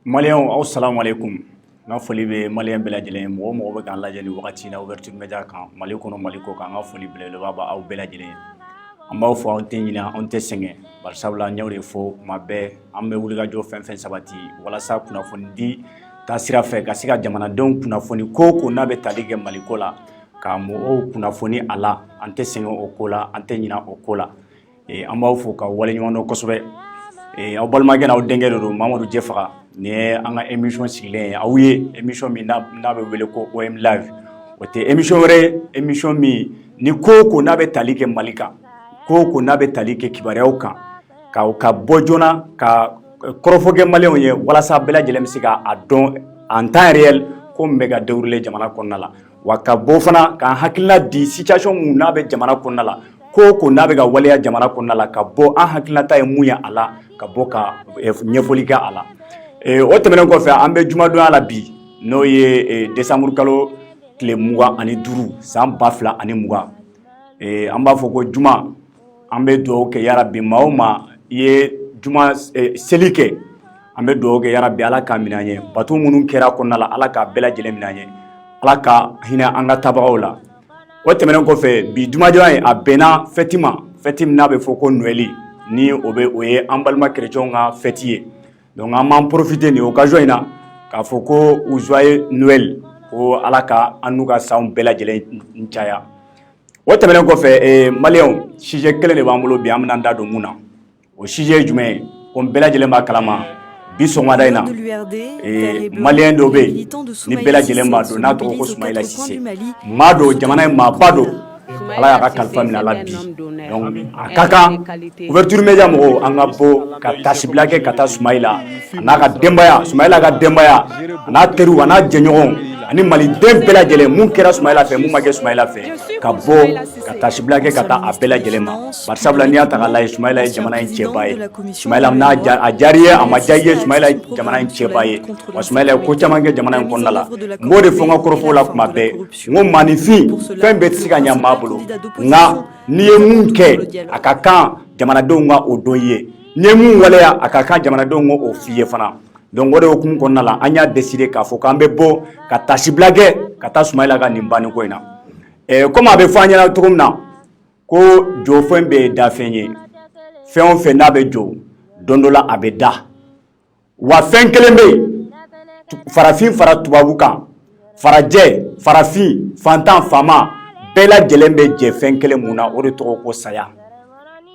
Malien, assalamu alaikum. Nga foli be malien bela jelen mo be kan lajɛ ni wagati na ouverture media kan Mali kono Mali ko kan nga foli bele le baba aw bela jelen an b'aw fɔ an tɛ ɲina an tɛ sɛgɛn barisabula ɲɛw de fɔ kuma bɛɛ an bɛ wulikajɔ fɛn fɛn sabati walasa kunnafoni di ta sira fɛ ka se ka jamanadenw kunnafoni ko n'a bɛ tali kɛ Mali ko la ka mɔgɔw kunnafoni a la an tɛ sɛgɛn o ko la an tɛ ɲina o ko la an b'aw fɔ ka waleɲuman dɔn kosɛbɛ aw balimakɛ n'aw denkɛ de don Mamadu Jɛfaga ni an ka émission sigilen aw ye émission min n'a bɛ wele ko OM Live o tɛ émission wɛrɛ émission min ni ko n'a bɛ tali kɛ Mali kan ko n'a bɛ tali kɛ kibaruyaw kan ka bɔ joona ka kɔrɔfɔ kɛ maliyɛnw ye walasa bɛɛ lajɛlen bɛ se ka a dɔn en temps réel ko min bɛ ka dérouler jamana kɔnɔna la wa ka bɔ fana k'an hakilina di situation mun n'a bɛ jamana kɔnɔna la ko n'a bɛ ka waleya jamana kɔnɔna la ka bɔ an hakilinata ye mun ye a la ka bɔ ka ɲɛfɔli kɛ a la o tɛmɛnen kɔfɛ an bɛ jumadonya la bi n'o ye décembre kalo tile 25 san 2020 an b'a fɔ ko juma an bɛ dugawu kɛ yarabi maa o maa i ye juma seli kɛ an bɛ dugawu kɛ yarabi ala k'a minɛ an ye bato minnu kɛra kɔnɔna la ala k'a bɛɛ lajɛlen minɛ an ye ala ka hinɛ an ka tabagaw la o tɛmɛnen kɔfɛ bi jumadonya ye a bɛnna fête min n'a bɛ fɔ ko Noël ni o ye an balima chrétienw ka fête ye donc an m'en profiter ni occasion in na k'a fɔ ko joyeux Noël ko ala ka an n'u ka sanw bɛɛ lajɛlen caya o tɛmɛnen kɔfɛ maliyɛnw sujet kelen de b'an bolo bi an bɛna an da don mun na o sujet ye jumɛn ye ko bɛɛ lajɛlen b'a kalama bi sɔgɔmada in na maliyɛn dɔ bɛ yen ni bɛɛ lajɛlen b'a dɔn n'a tɔgɔ ko Soumaïla Cissé maa don jamana in maaba don ala y'a ka kalifa minɛ a la bi donc a ka kan ouverture media mɔgɔw an ka bɔ ka tasibila kɛ ka taa Soumaïla a n'a ka denbaya Soumaïla ka denbaya a n'a teriw a n'a jɛɲɔgɔnw ani maliden bɛɛ lajɛlen mun kɛra Soumaïla fɛ mun ma kɛ Soumaïla fɛ ka bɔ ka tasibila kɛ ka taa a bɛɛ lajɛlen ma barisabula n'i y'a ta k'a lajɛ Soumaïla ye jamana in cɛba ye Soumaïla n'a a diyara i ye a ma diya i ye Soumaïla ye jamana in cɛba ye wa Soumaïla ye ko caman kɛ jamana in kɔnɔna la n b'o de fɔ n ka kɔrɔfɔw la kuma bɛɛ n ko maanifin fɛn bɛɛ tɛ se ka ɲɛ maa bolo nka n'i ye mun kɛ a ka kan jamanadenw ka o dɔn i ye n'i ye mun waleya a ka kan jamanadenw ka o f'i ye fana donc o de hukumu kɔnɔna la an y'a décider k'a fɔ k'an bɛ bɔ ka tasibila kɛ ka taa Soumaïla ka nin banni ko in na comme a bɛ fɔ an ɲɛna cogo min na ko jɔfɛn bɛɛ ye dafɛn ye fɛn o fɛn n'a bɛ jɔ don dɔ la a bɛ da wa fɛn kelen bɛ yen farafin fara tubabu kan farajɛ farafin fantan faama bɛɛ lajɛlen bɛ jɛ fɛn kelen mun na o de tɔgɔ ko saya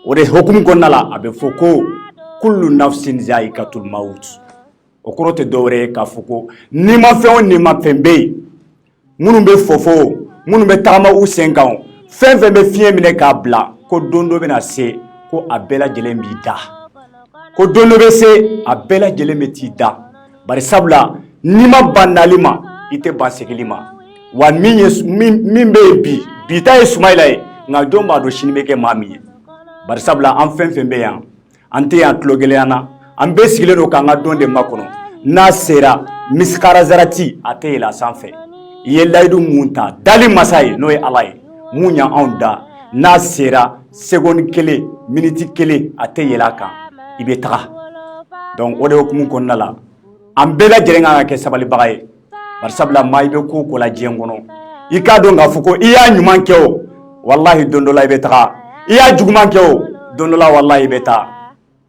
o de hukumu kɔnɔna la a bɛ fɔ ko kullu nafsin za'iqatul maut o kɔrɔ tɛ dɔwɛrɛ ye k'a fɔ ko ni ma fɛn o ni ma fɛn bɛ yen minnu bɛ fɔfɔ minnu bɛ tagama u sen kan fɛn fɛn bɛ fiɲɛ minɛ k'a bila ko don dɔ bɛna se ko a bɛɛ lajɛlen b'i da ko don dɔ bɛ se a bɛɛ lajɛlen bɛ t'i da bari sabula n'i ma ban nali ma i tɛ ban segili ma wa min bɛ yen bi ta ye Soumaïla ye nka jɔn b'a dɔn sini bɛ kɛ maa min ye bari sabula an fɛn fɛn bɛ yan an tɛ yan tulo gɛlɛya na an bɛɛ sigilen don k'an ka don de makɔnɔ n'a sera misikara zarati a tɛ yɛlɛ a sanfɛ i ye layidu mun ta dali masa ye n'o ye ala ye mun y'an anw da n'a sera seconde kelen miniti kelen a tɛ yɛlɛ a kan i bɛ taga donc o de hukumu kɔnɔna la an bɛɛ lajɛlen kan ka kɛ sabalibaga ye bari sabula maa i bɛ ko o ko la diɲɛ kɔnɔ i k'a dɔn k'a fɔ ko i y'a ɲuman kɛ o walahi don dɔ la i bɛ taga i y'a juguman kɛ o don dɔ la walahi i bɛ taa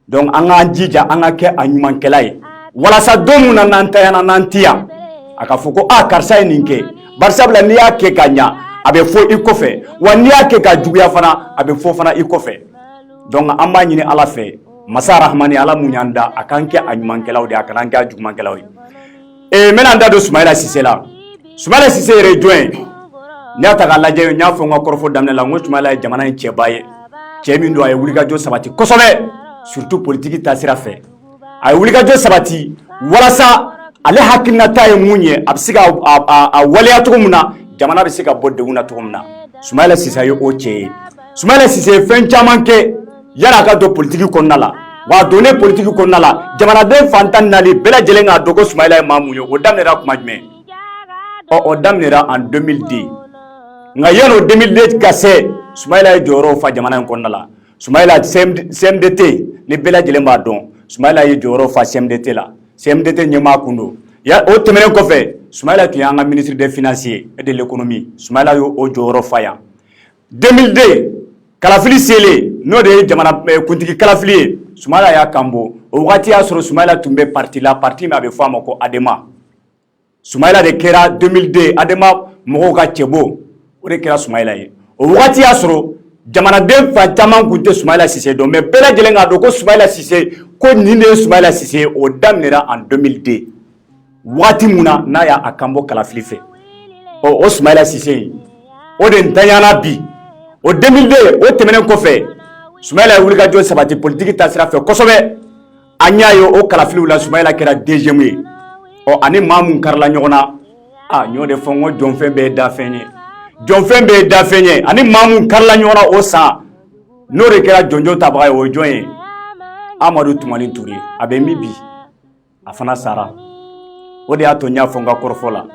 donc an k'an jija an ka kɛ a ɲumankɛla ye walasa don mun na n'an tayana n'an ti yan a ka fɔ ko karisa ye nin kɛ bari sabula n'i y'a kɛ ka ɲa a bɛ fɔ i kɔfɛ wa n'i y'a kɛ ka juguya fana a bɛ fɔ fana i kɔfɛ donc an b'a ɲini ala fɛ masa rahamani ala mun y'an da a k'an kɛ a ɲumankɛlaw de a kana an kɛ a jugumankɛlaw ye n bɛna n da don Soumaïla Cissé la Soumaïla Cissé yɛrɛ ye jɔn ye n'i y'a ta k'a lajɛ n y'a fɔ n ka kɔrɔfɔ daminɛ la n ko Soumaïla ye jamana in cɛba ye cɛ min don a ye wulikajɔ sabati kosɛbɛ surtout politique ta sira fɛ a ye wulikajɔ sabati walasa ale hakilinata ye mun ye a bɛ se ka a waleya cogo min na jamana bɛ se ka bɔ degun na cogo min na Soumaïla Cissé ye o cɛ ye Soumaïla Cissé ye fɛn caman kɛ yan'a ka don politique kɔnɔna la wa a donnen politique kɔnɔna la jamanaden fantan naani bɛɛ lajɛlen k'a dɔn ko Soumaïla ye maa mun ye o daminɛra kuma jumɛn o daminɛra en 2002 nka yan'o 2002 ka se Soumaïla ye jɔyɔrɔw fa jamana in kɔnɔna la Soumaïla CMDT ni bɛɛ lajɛlen b'a dɔn Soumaïla ye jɔyɔrɔ fa CMDT la CMDT ɲɛmaa kun don o tɛmɛnen kɔfɛ Soumaïla tun y'an ka ministre des finances et de l'économie Soumaïla y'o jɔyɔrɔ fa yan 2002 kalafili selen n'o de ye jamana kuntigi kalafili ye Soumaïla y'a kanbɔ o wagati y'a sɔrɔ Soumaïla tun bɛ parti la parti min a bɛ fɔ a ma ko ADEMA Soumaïla de kɛra 2002 ADEMA mɔgɔw ka cɛbɔ o de kɛra Soumaïla ye o wagati y'a sɔrɔ jamanaden fan caman kun tɛ Soumaïla Cissé dɔn mais bɛɛ lajɛlen k'a dɔn ko Soumaïla Cissé ko nin de ye Soumaïla Cissé o daminɛra en 2002 wagati mun na n'a y'a kanbɔ kalafili fɛ o Soumaïla Cissé o de ntanyana bi o 2002 o tɛmɛnen kɔfɛ Soumaïla ye wulikajɔ sabati politique ta sira fɛ kosɛbɛ an y'a ye o kalafiliw la Soumaïla kɛra deuxième ye ani maa mun karila ɲɔgɔn na ɲ'o de fɔ n ko jɔnfɛn bɛɛ ye dafɛn ye jɔnfɛn bɛɛ ye dafɛn ye ani maa mun karila ɲɔgɔn na o san n'o de kɛra jɔnjɔn tabaga ye o ye jɔn ye Amadu Tumani Ture a bɛ min bi a fana sara o de y'a to n y'a fɔ n ka kɔrɔfɔ la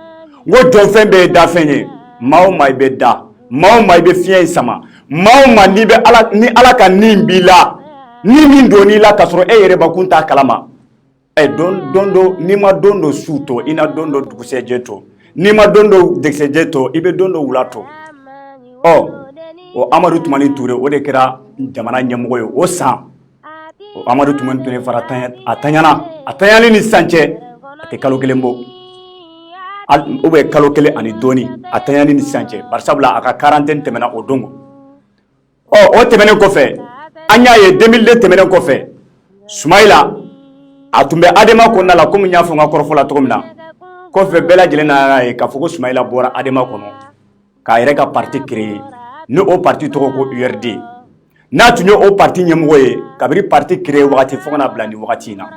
n ko jɔnfɛn bɛɛ ye dafɛn ye maa o maa i bɛ da maa o maa i bɛ fiɲɛ in sama maa o maa ni Ala ka nin b'i la ni min donn'i la k'a sɔrɔ e yɛrɛ bakun t'a kalama don dɔ n'i ma don dɔ su to i na don dɔ dugusɛjɛ to n'i ma don dɔ dɛsɛjɛ to i bɛ don dɔ wula to o Amadu Tumani Ture o de kɛra jamana ɲɛmɔgɔ ye o san o Amadu Tumani Ture fara a tanyani ni sisan cɛ a tɛ kalo kelen bɔ ou bien kalo kelen ani dɔɔni a tanyani ni sisan cɛ bari sabula a ka quarantaine tɛmɛna o don o tɛmɛnen kɔfɛ an y'a ye 2002 tɛmɛnen kɔfɛ Soumaïla a tun bɛ ADEMA kɔnɔna la komi n y'a fɔ n ka kɔrɔfɔ la cogo min na kɔfɛ bɛɛ lajɛlen n'a ye k'a fɔ ko Soumaïla bɔra ADEMA kɔnɔ k'a yɛrɛ ka parti créer ni o parti tɔgɔ ko URD n'a tun ye o parti ɲɛmɔgɔ ye kabiri parti créer wagati fo ka na bila nin wagati in na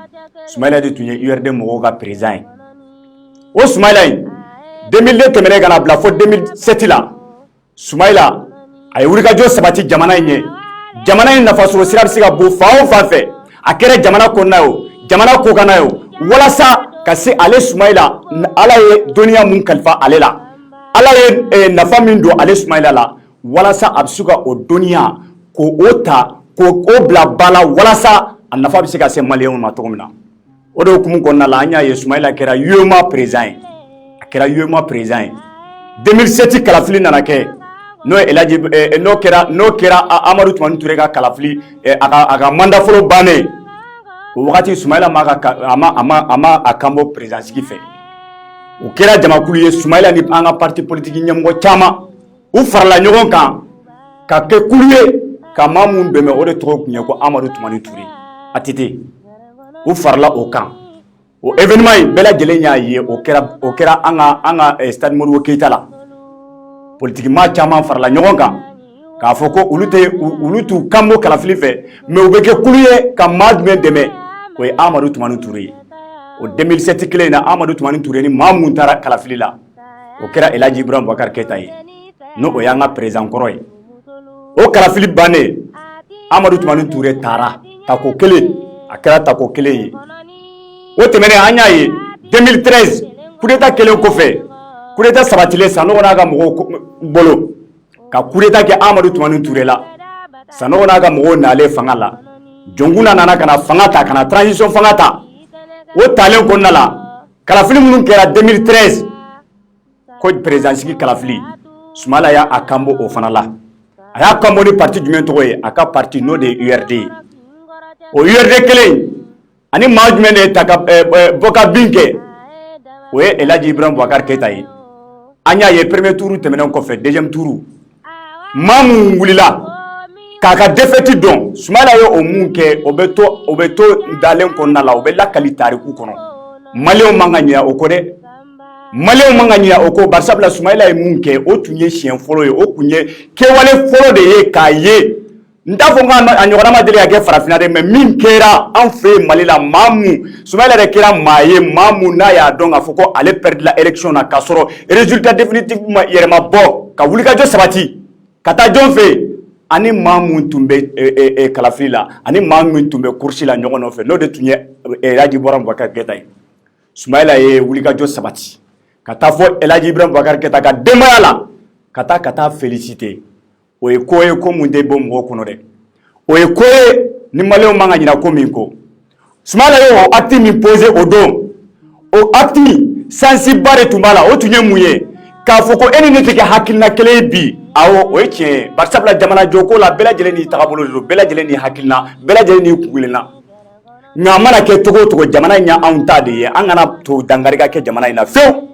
Soumaïla de tun ye URD mɔgɔw ka président ye o Soumaïla in 2002 tɛmɛnen ka na bila fo 2007 la Soumaïla a ye wulikajɔ sabati jamana in ye jamana in nafasɔrɔ sira bɛ se ka bɔ fan o fan fɛ a kɛra jamana kɔnɔna ye o jamana kokanna ye o walasa ka se ale Soumaïla Ala ye dɔnniya mun kalifa ale la Ala ye nafa min don ale Soumaïla la walasa a bɛ se ka o dɔnniya k'o ta k'o bila ba la walasa a nafa bɛ se ka se maliyɛnw ma cogo min na o de hukumu kɔnɔna la an y'a ye Soumaïla kɛra UEMOA président ye a kɛra UEMOA président ye 2007 kalafili nana kɛ n'o kɛra Amadu Tumani Ture ka kalafili a ka mandat fɔlɔ bannen o wagati Soumaïla ma a kanbɔ président sigi fɛ o kɛra jamakulu ye Soumaïla ni an ka parti politique ɲɛmɔgɔ caman u farala ɲɔgɔn kan ka kɛ kulu ye ka maa mun dɛmɛ o de tɔgɔ tun ye ko Amadu Tumani Ture ATT u farala o kan o événement in bɛɛ lajɛlen y'a ye o kɛra an ka stade Modibo Keita la politique maa caman farala ɲɔgɔn kan k'a fɔ ko olu t'u kanbɔ kalafili fɛ mais u bɛ kɛ kulu ye ka maa jumɛn dɛmɛ o ye Amadu Tumani Ture ye o 2007 kelen na Amadu Tumani Ture ni maa mun taara kalafili la o kɛra Elhaji Ibrahim Boubacar Keita ye n'o y'an ka président kɔrɔ ye o kalafili bannen Amadu Tumani Ture taara tako kelen a kɛra tako kelen ye o tɛmɛnen an y'a ye 2013 coup d'état kelen kɔfɛ coup d'état sabatilen Sanogo n'a ka mɔgɔw bolo ka coup d'état kɛ Amadu Tumani Ture la Sanogo n'a ka mɔgɔw nalen fanga la Jɔnkuna nana ka na fanga ta ka na transition fanga ta o talen kɔnɔna la kalafili minnu kɛra 2013 ko président sigi kalafili Soumaïla y'a kanbɔ o fana la a y'a kanbɔ ni parti jumɛn tɔgɔ ye a ka parti n'o de ye URD ye o URD kelen ani maa jumɛn de ye ta ka bɔ ka bin kɛ o ye Elhaji Ibrahim Boubacar Keita ye an y'a ye premier tour tɛmɛnen kɔfɛ deuxième tour maa mun wulila k'a ka défaite dɔn Soumaïla ye o mun kɛ o bɛ to dalen kɔnɔna la o bɛ lakali tariku kɔnɔ maliyɛnw man ka ɲinɛ o kɔ dɛ maliyɛnw man ka ɲinɛ o kɔ bari sabula Soumaïla ye mun kɛ o tun ye siɲɛ fɔlɔ ye o tun ye kɛwale fɔlɔ de ye k'a ye n t'a fɔ n k'a ɲɔgɔnna ma deli ka kɛ farafinna dɛ mais min kɛra an fɛ yen Mali la maa mun Soumaïla yɛrɛ kɛra maa ye maa mun n'a y'a dɔn k'a fɔ ko ale perdre élection na k'a sɔrɔ résultat définitif ma yɛrɛma bɔ ka wulikajɔ sabati ka taa jɔn fɛ yen ani maa mun tun bɛ kalafili la ani maa min tun bɛ course la ɲɔgɔn nɔfɛ n'o de tun ye Elhaji Ibrahim Boubacar Keita ye Soumaïla ye wulikajɔ sabati ka taa fɔ Elhaji Ibrahim Boubacar Keita ka denbaya la ka taa féliciter o ye ko ye ko mun tɛ bɔ mɔgɔ kɔnɔ dɛ o ye ko ye ni maliyɛnw man ka ɲinɛ ko min kɔ Soumaïla yo acte mi posé au don o acte sensible tumbala o tunye muye ka foko eni ne teke hakilna kele bi awo o yeke barsabla jamana joko la bela jeleni tagabolo do bela jeleni hakilna bela jeleni kugulena nga mana ke togo togo jamana nya anta de ye angana to dangariga ke jamana ina few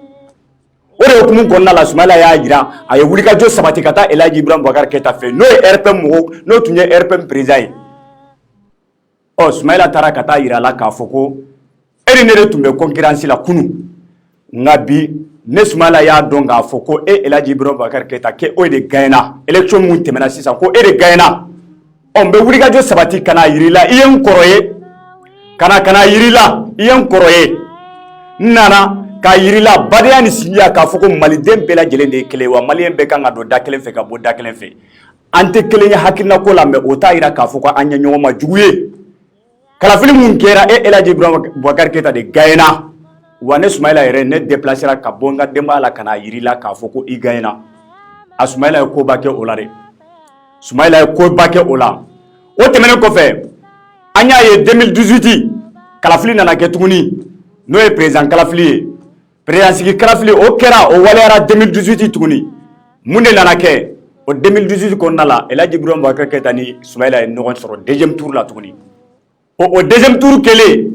ore okumu gonna la Soumaïla ya yira aye wulika jo sabati kata Elaji Ibrahim Boubacar Keita fe no RPM mo no tunye RPM président o Soumaïla tara kata yira la ka foko eri ne tumbe concurrence la kunu ngabi ne Soumaïla ya donga foko Elaji Ibrahim Boubacar Keita ke o de gaina election mun temena sisa ko e de gaina on be wulika jo sabati kana yirila iyen koroye kana yirila iyen koroye nana ka yirila badiya ni sinya ka foko maliden bela jelende kele wa malien be kan do da kelen fe ka bo da kelen fe ante kelen ya hakina ko la me ota ira ka foko anya nyoma juguye kala fili mun kera Elaji Ibrahim Boubacar Keita de gaina wa ne Soumaïla yere ne déplacer ka bonga demba la kana yirila ka foko I gaina a Soumaïla ko ba ke olare Soumaïla ko ba ke ola o temene ko fe anya ye 2018 kala fili nana ke tuguni no e président kala fili président sigi kala fili o kera o walera 2018 tuguni munde nana ke o 2018 ko nala Elaji Ibrahim Boubacar Keita ni Soumaïla no gon soro deuxième tour la tuguni o deuxième tour kele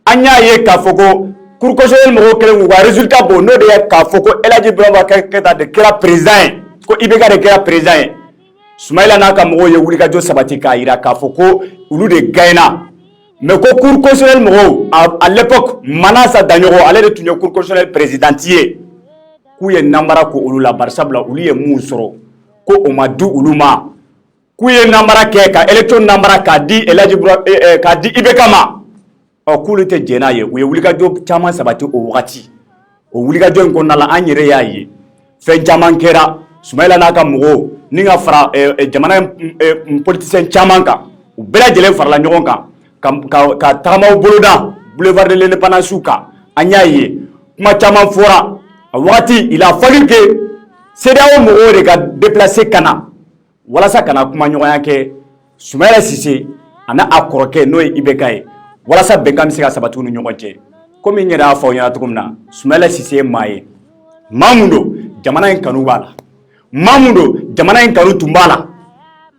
anya ye ka foko cour constitutionnel mo kele wa résultat bo no de ka foko Elaji Ibrahim Boubacar Keita de kera président ko ibeka de kera président Soumaïla na ka mo ye wulika jo sabati ka ira ka foko ulu de gaina mais ko cour constitutionnel mo à l'époque Manasa Danyogo allait de tunye cour constitutionnel présidentiel ku ye nambara ko ulu la barsabla ulu ye mun soro ko o ma du ulu ma ku ye nambara ke ka élection nambara ka di Elaji ka di ibeka ma o kulu te jena ye u ye wulika jo chama sabati o wakati o wulika jo ko nala anyere ya ye fe jaman kera Soumaïla na ka mo ni nga fara jamana politicien chaman ka u bela jele farla nyogon ka tagamaw boloda boulevard de l'indépendance ka anyaye kuma chaman fora wakati il a fallu que CEDEAO mo de ka déplacer kana wala sa kana kuma nyogonya ke Soumaïla Cissé ana akoroke no ibeka ye wala sa benga mi se ka sabatu nu nyogonche comme nyera fa onyana tukumna Soumaïla Cissé maye mamundo jamana en kanu bala mamundo jamana en kanu tumbala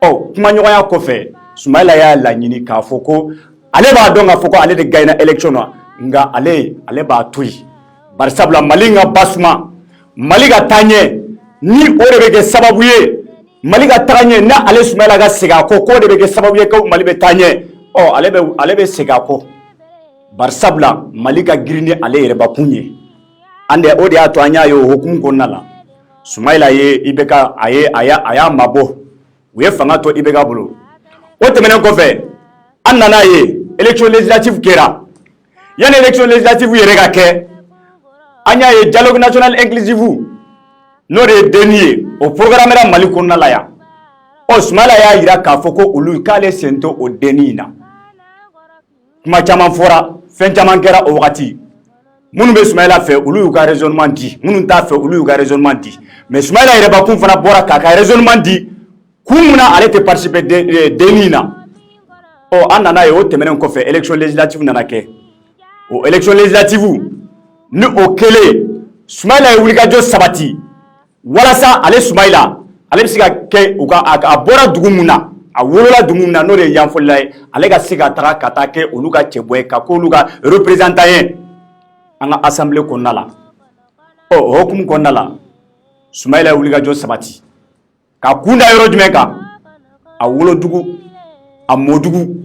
o kuma nyogonya ko fe Soumaïla ya la nyini ka foko ale ba donga foko ale de gaina election nga ale ba tuyi barsabla malinga basuma maliga tanye ni ore be sababu ye maliga tanye na ale Soumaïla ga sega ko de be sababu ye ko malibe tanye o ale be sega ko barsabla maliga girine ale yere ba kunye ande ode ato anya yo hukum ko nala Soumaïla ye ibeka aya mabo we fanga to ibeka bulu o temene ko fe annana ye élection législative kera yana élection législative yere ga ke anya ye dialogue national inclusif no de denier au programme la Mali ko nala ya o Soumaïla ya yira ka foko ulu kale sento o denina kuma chaman fora fen chaman kera o wakati munu be Soumaïla fe ulu ka raisonnement di munu ta fe ulu ka raisonnement di mais Soumaïla yere ba kun fana bora ka raisonnement di kumuna ale te participer denina o anana yo temenen ko fe élection législative nana ke o élection législative ni o kele Soumaïla wulika jo sabati wala sa ale Soumaïla ale bisika ke uka a bora dugumuna a wolola dugumuna no de yanfola ale ga siga tara kata ke oluga cheboy ka ko oluga représentant yen anga assemblée ko nala o hokum ko nala Soumaïla wulika jo sabati ka kunda yoro jumeka a wolo dugu a modugu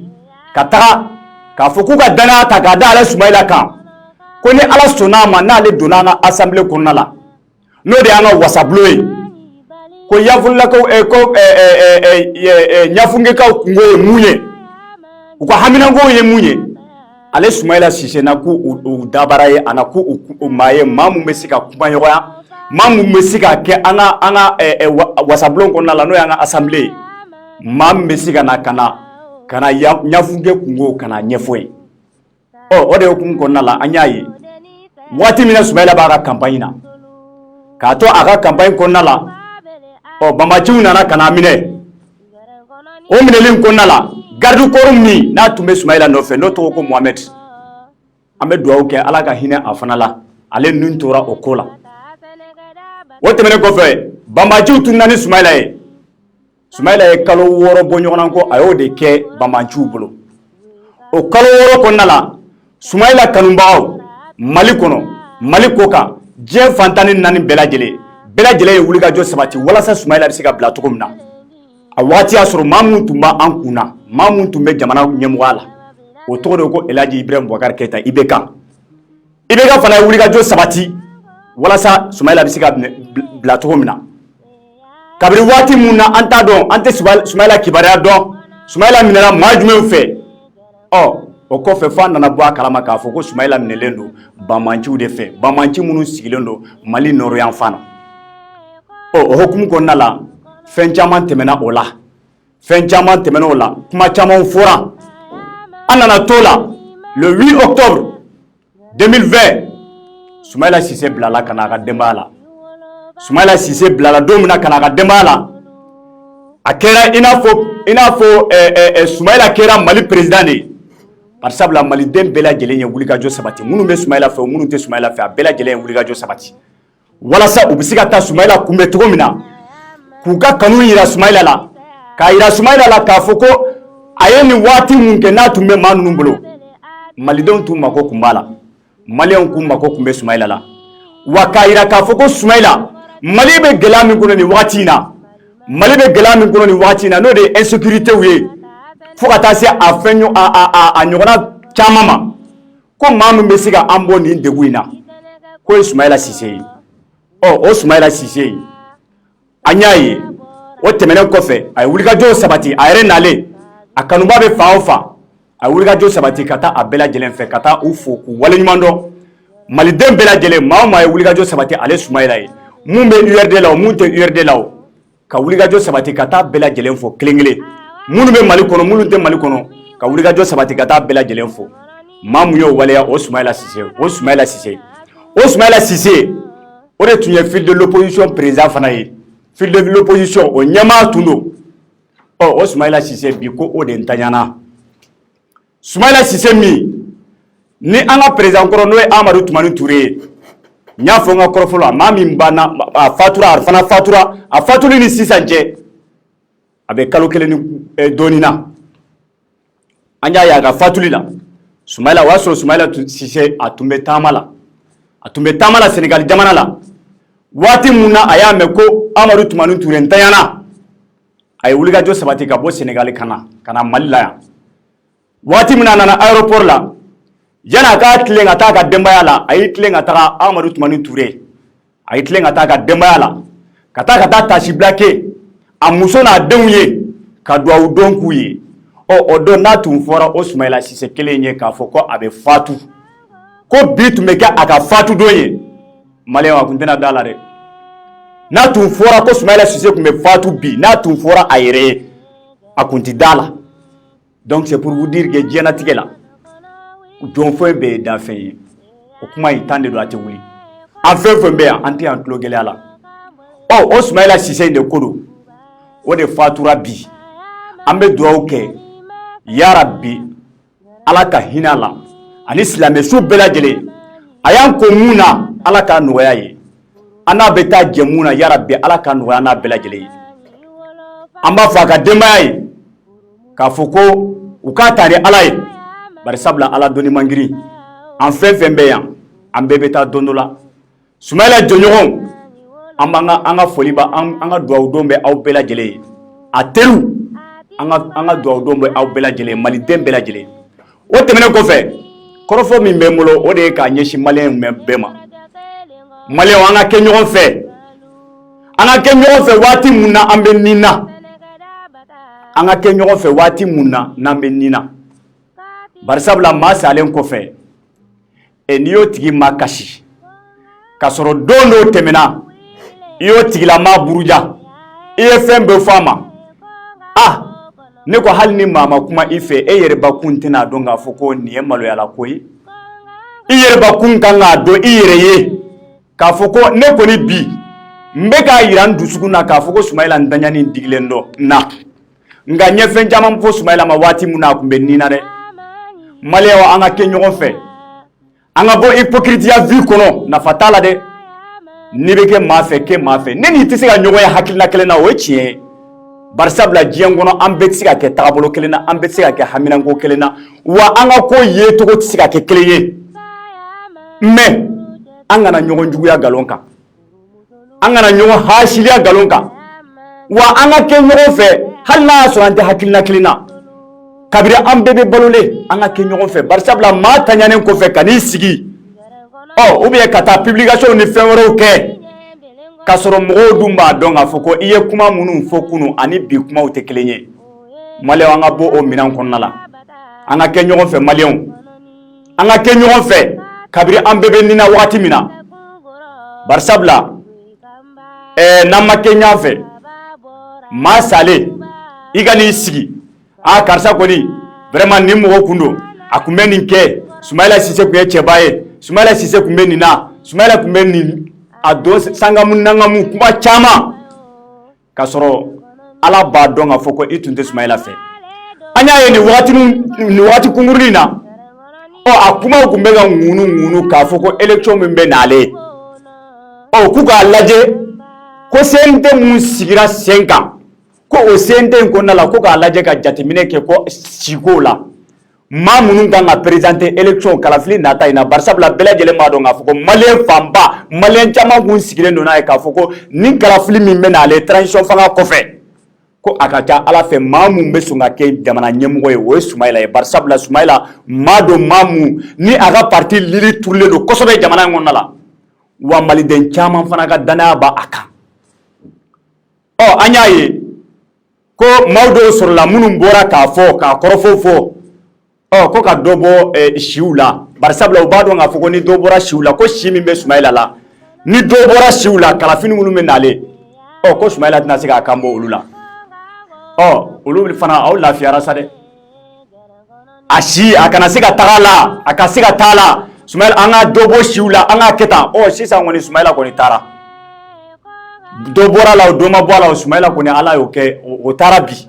kata ka foku ka dana ta ka da ale Soumaïla kan ko ni ala sona ma na ale donna na assemblée ko nala no de anga wasabloy ko yafulla ko nyafunge ka ngoye munye ko hamina ngoye munye ale Soumaïla Cissé na ku dabaraye anaku maye mamu mesika kuma yoya mamu mesika ke anga wasablon ko nala no anga assemblée mam mesika na kana nyafunge kungo kana nyefoy o de kun ko nala anyayi wati mina Soumaïla ba ka campagne na ka to aga campagne ko nala o bamachiu nana kana mine o minelin ko nala gardu korum ni na tumbe Soumaïla no fe no to ko Mohamed an bɛ dugawu kɛ Ala ka hinɛ a fana la ale nun tora o ko la o tɛmɛnen kɔfɛ banbanciw tunna ni Sumayila ye Sumayila ye kalo 6 bɔ ɲɔgɔn kɔ a y'o de kɛ banbanciw bolo o kalo 6 kɔnɔna la Sumayila kanubagaw Mali kɔnɔ Mali ko kan diɲɛ fantan ni 4 bɛɛ lajɛlen ye wulikajɔ sabati walasa Sumayila bɛ se ka bila cogo min na a waati y'a sɔrɔ maa mun tun b'an kunna maa mun tun bɛ jamana ɲɛmɔgɔya la o tɔgɔ de ko Elhaji Ibrahim Boubacar Keita IBK fana ye wulikajɔ sabati walasa Sumayila bɛ se ka bila cogo min na kabiri waati mun na an t'a dɔn an tɛ Sumayila kibaruya dɔn Sumayila minɛla maa jumɛn fɛ o kɔfɛ f'a nana bɔ a kalama k'a fɔ ko Sumayila minɛlen don banbanciw de fɛ banbanci minnu sigilen don Mali nord yan fan na o hukumu kɔnɔna la fɛn caman tɛmɛna o la kuma caman fɔra an nana to la le 8 octobre 2020 Sumayila Cissé bilala ka na a ka denbaya la Sumayila Cissé bilala don min na ka na a ka denbaya la a kɛra i n'a fɔ Sumayila kɛra Mali président de ye par sabula maliden bɛɛ lajɛlen ye wulikajɔ sabati minnu bɛ Sumayila fɛ o minnu tɛ Sumayila fɛ a bɛɛ lajɛlen ye wulikajɔ sabati walasa u bɛ se ka taa Sumayila kunbɛ cogo min na k'u ka kanu yira Sumayila la k'a yira Sumayila la k'a fɔ ko a ye nin waati mun kɛ n'a tun bɛ maa ninnu bolo malidenw t'u mako kun b'a la maliyɛnw k'u mako kun bɛ Sumayila la wa k'a yira k'a fɔ ko Sumayila Mali bɛ gɛlɛya min kɔnɔ nin waati in na n'o de ye insécurité ye fo ka taa se a ɲɔgɔnna caman ma ko maa min bɛ se ka an bɔ nin degun in na k'o ye Sumayila Cissé ye o Sumayila Cissé an y'a ye o tɛmɛnen kɔfɛ a ye wulikajɔ sabati a yɛrɛ nalen a kanuba bɛ fan o fan a ye wulikajɔ sabati ka taa a bɛɛ lajɛlen fɛ ka taa u fo k'u waleɲuman dɔn maliden bɛɛ lajɛlen maa o maa ye wulikajɔ sabati ale Sumayila ye mun bɛ URD la o mun tɛ URD la o ka wulikajɔ sabati ka taa bɛɛ lajɛlen fo kelen kelen minnu bɛ Mali kɔnɔ minnu tɛ Mali kɔnɔ ka wulikajɔ sabati ka taa bɛɛ lajɛlen fo maa mun y'o waleya o Sumayila Cissé o de tun ye fil de l'opposition président fana ye fil de l'opposition o ɲɛmaa tun don o Sumayila Cissé bi ko o de ntanyana Sumayila Cissé min ni an ka président kɔrɔ n'o ye Amadou Toumani Touré ye n y'a fɔ n ka kɔrɔfɔlɔ la maa min banna a fatuli ni sisan cɛ a bɛ kalo 1 ni dɔɔnin na an y'a ye a ka fatuli la Sumayila o y'a sɔrɔ Sumayila Cissé a tun bɛ taama la Sénégal jamana la waati mun na a y'a mɛn ko Amadou Toumani Touré ntanyana a ye wulikajɔ sabati ka bɔ Sénégal ka na Mali la yan waati min na a nana aéroport la yana a k'a tilen ka taa a ka denbaya la a y'i tilen ka taga Amadou Toumani Touré a y'i tilen ka taa a ka denbaya la ka taa tasibila kɛ a muso n'a denw ye ka dugawu dɔn k'u ye o don n'a tun fɔra o Sumayila Cissé kelen ye k'a fɔ ko a bɛ fatu ko bi tun bɛ kɛ a ka fatu don ye maliyɛnw a tun tɛna da la dɛ n'a tun fɔra ko Sumayila Cissé tun bɛ fatu bi n'a tun fɔra a yɛrɛ ye a tun tɛ da la donc c'est pour vous dire que diɲɛlatigɛ la jɔnfɛn bɛɛ ye danfɛn ye o kuma in temps de don a tɛ wuli an fɛn fɛn bɛ yan an tɛ yan tulo gɛlɛya la o Sumayila Cissé de ko don o de fatura bi an bɛ dugawu kɛ yarabi Ala ka hinɛ a la ani silamɛsu bɛɛ lajɛlen a y'an ko mun na Ala k'a nɔgɔya ye an n'a bɛ taa jɛ mun na yarabi Ala k'a nɔgɔya n'a bɛɛ lajɛlen ye an b'a fɔ a ka denbaya ye k'a fɔ ko u k'a ta ni Ala ye bari sabula Ala dɔnni man girin an fɛn fɛn bɛ yan an bɛɛ bɛ taa don dɔ la Sumayila jɔɲɔgɔnw an ka foli b'a an ka dugawu don bɛ aw bɛɛ lajɛlen ye a teriw an ka dugawu don bɛ aw bɛɛ lajɛlen maliden bɛɛ lajɛlen o tɛmɛnen kɔfɛ kɔrɔfɔ min bɛ n bolo o de ye k'a ɲɛsin maliyɛnw bɛɛ ma maliyɛnw an ka kɛ ɲɔgɔn fɛ waati mun na an bɛ nin na an ka kɛ ɲɔgɔn fɛ waati mun na n'an bɛ nin na bari sabula maa salen kɔfɛ n'i y'o tigi ma kasi k'a sɔrɔ don dɔw tɛmɛna i y'o tigilama buruja i ye fɛn bɛɛ fɔ a ma ne ko hali ni maa ma kuma i fɛ e yɛrɛbakun tɛna dɔn k'a fɔ ko nin ye maloyala ko ye i yɛrɛbakun kan k'a dɔn i yɛrɛ ye k'a fɔ ko ne kɔni bi n bɛ k'a yira n dusukun na k'a fɔ ko Sumayila ntanyani digilen dɔ na nka n ye fɛn caman fɔ Sumayila ma waati mun na a tun bɛ nin na dɛ maliyɛnw an ka kɛ ɲɔgɔn fɛ anga bo hypocrite ya vie kono na fatala de ni be ke ma fe ne ni tisi ga nyogo ya hakilina kelena o chie barsabla jiangono ambetsi ga ke tabolo kelena ambetsi ga ke hamina ngo kelena wa anga ko ye to ko tisi ga ke keleye me anga na nyogo njugu ya galonka anga na nyogo hashili ya galonka wa anga ke nyogo fe halna so ante hakilina kelena kabira ambebe balole anga ke nyogo fe barsabla ma tanyane ko fe kani sigi ou bien kata publication ni fenworo ke kasoro mo dumba donga foko iye kuma munu fokunu ani bi kuma o te kelenye malew anga bo o minan konnala anga ke nyogo fe malew anga ke nyogo fe kabiri ambebe nina wakati mina barsabla namma ke nyafe ma sale igani sigi karsa koni vraiment ni mo kundo akume ninke Sumaila Cissé kuye chebaye Sumaila Cissé kumbe nina Sumaila kumbe ni ado sangamu nangamu kuma chama kasoro ala ba donga foko itunde Sumaila fe anya ye ni wati kungurina akuma kumbe ga ngunu ka foko election mbe nale kuka laje ko sente mun sigira 5 ans ko o sente ko nala ko ka laje ka jatimine ke ko sigola ma munun kan ga présenter élection kalafili nata ina barsabla belajele ma do nga foko malien famba malien chama gun sigire no na ka foko ni kalafili min be na le transition fanga ko fe ko akata ala fe mamu be sunga ke jamana nyemugo ye o Sumaila e barsabla Sumaila ma do mamu ni aga parti lili tourle do kosobe jamana ngonna la wa maliden chama fana ga dana ba aka anyaye ko mawdo sur la munum bora ka fo ka korofo fo ko ka dobo shiula barsabla ubado nga foko ni dobora shiula ko shimi be Sumaila la ni dobora shiula kala fini munu menale ko Sumaila tina siga kambo ulula ulul fana au la fiara sade ashi akana siga tagala akasiga tala Sumaila anga dobo shiula anga keta sisa ngoni Sumaila ko ni tara dobora la doma bola Sumaila ko ni ala yo ke o tarabi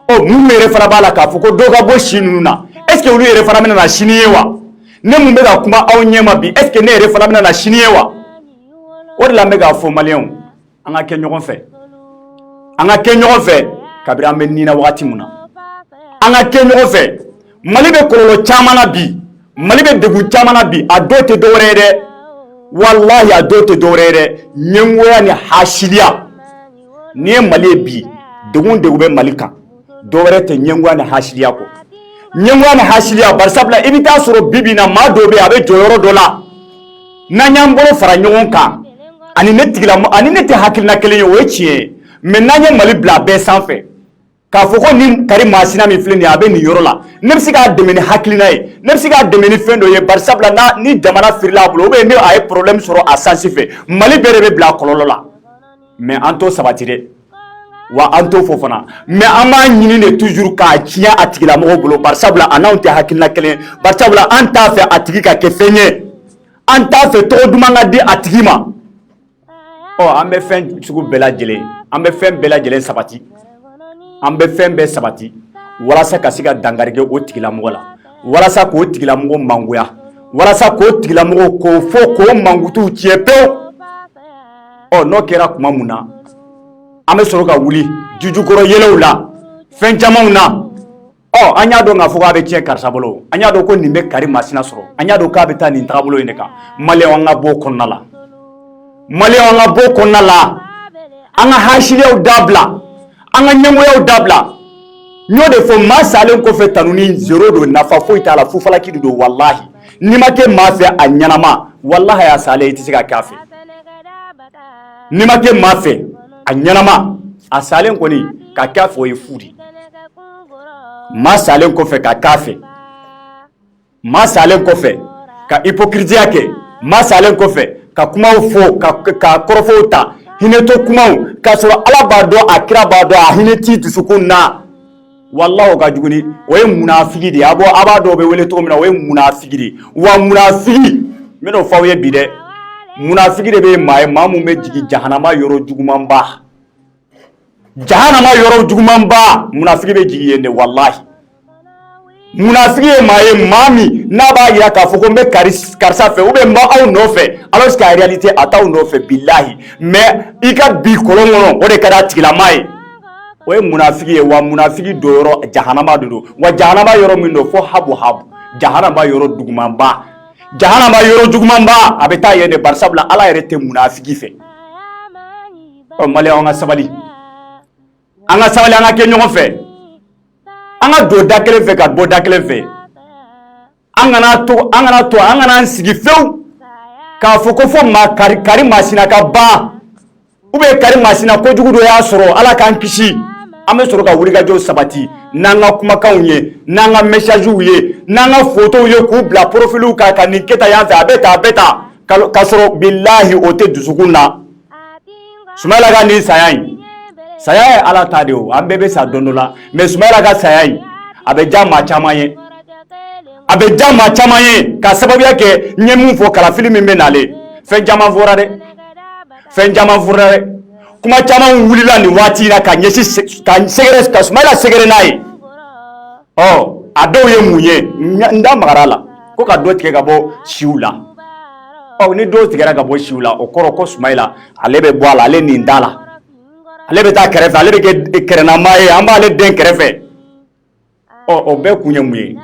mu mere fana bala ka foko doga bo shinuna est-ce que ulu yere fana mena na shiniyewa ne mu mega kuma aw nyema bi est-ce que ne yere fana mena na shiniyewa o de la mega fo malien anga ke nyogon fe kabira men nina wakati muna anga ke nyogon fe mali be kololo chamana bi mali be degu chamana bi adote dorere wallahi adote dorere nyengoya ni hashiliya ni mali bi degu be malika dore te nyengoya ni hashiliya ko nyengwa na hashiliya barsabla ibita soro bibina ma dobe abe joyoro dola na nyambolo fara nyon ka ani neti hakilina kelen yo echie mais nanye mali bla be sanfe ka foko ni kari masina mi fleni abe ni yorola nemsi ga demeni hakilina e nemsi ga demeni fendo ye barsabla na ni jamana firla bulo be ne ay problème soro asansife mali berebe bla kololola mais anto sabatire wa anto fofana mais ama nyini ne toujours ka chia atigila mo bolo barsabla anante hakilina kelen barsabla anta fe atigika ke fenye anta fe to dumanga di atigima ambe fen sugu belajele ambe fen belajele sabati ambe fen be sabati wala sa kasiga dangarige o tigila mo la wala sa ko tigila mo manguya wala sa ko tigila mo ko fo ko mangutu chiepe no kera kuma muna ame soroka wuli jujukoro yelewla fenjamaw na anya do nga fuga be tie karsa bolo anya do ko nimbe kari masina soro anya do ka be tani tabolo ineka male wanga bo konnala anga hashile dabla anga nyengo ya dabla nyode fo masale ko fe tanuni zero do nafa fo itala fu falaki do wallahi nimake mafia anyanama wallahi ya sale itisika kafe nimake mafia anyanama asalen koni ka kafe oyefudi masalen ko fe ka kafe masalen ko fe ka hypocrisie yake masalen ko fe ka kuma fo ka korofo ta hineto kuma ka so alaba do akira ba do hineti dusukunna wallahu ga juguni way munafiki di abado be wele to mina way munafiki di wa munafiki mino fawe bide munafiki de be mamu me jigi jahannama yoro jugumamba munafiki be jigi yende wallahi munafiki ye mami n'a b'a yira k'a fɔ ko n bɛ karisa fɛ ou bien n b'aw nɔfɛ alors qu'en réalité a t'aw nɔfɛ billahi mais i ka bi kolon kɔnɔ o de ka d'a tigilama ye o ye munafiki ye wa munafiki do yɔrɔ jahanama de don wa jahanama yɔrɔ min don fo habu jahanama yɔrɔ dugumanba jahanama yɔrɔ jugumanba a bɛ taa yen de barisabula Ala yɛrɛ tɛ munafiki fɛ maliyɛnw an ka sabali an ka kɛ ɲɔgɔn fɛ an ka don da kelen fɛ ka bɔ da kelen fɛ an kana sigi fewu k'a fɔ ko fo kari masina ka ban ou bien kari masina kojugu dɔ y'a sɔrɔ Ala k'an kisi an bɛ sɔrɔ ka wulikajɔ sabati n'an ka kumakanw ye n'an ka messagew ye n'an ka photow ye k'u bila profiliw kan ka nin kɛta yan fɛ a bɛ ta k'a sɔrɔ billahi o tɛ dusukun na Sumayila ka nin saya in saya ye Ala ta de o an bɛɛ bɛ sa don dɔ la mais Sumayila ka saya in a bɛ diya maa caman ye ka sababuya kɛ n ye min fɔ kalafili min bɛ nale fɛn caman fɔra dɛ kuma caman wulila nin waati in na ka ɲɛsin ka Sumayila sɛgɛrɛ n'a ye a dɔw ye mun ye n da magara la ko ka dɔ tigɛ ka bɔ siw la ni dɔw tigɛra ka bɔ siw la o kɔrɔ ko Sumayila ale bɛ bɔ a la ale nin da la ale bɛ taa kɛrɛfɛ ale bɛ kɛ kɛrɛnama ye an b'ale den kɛrɛfɛ o bɛɛ kun ye mun ye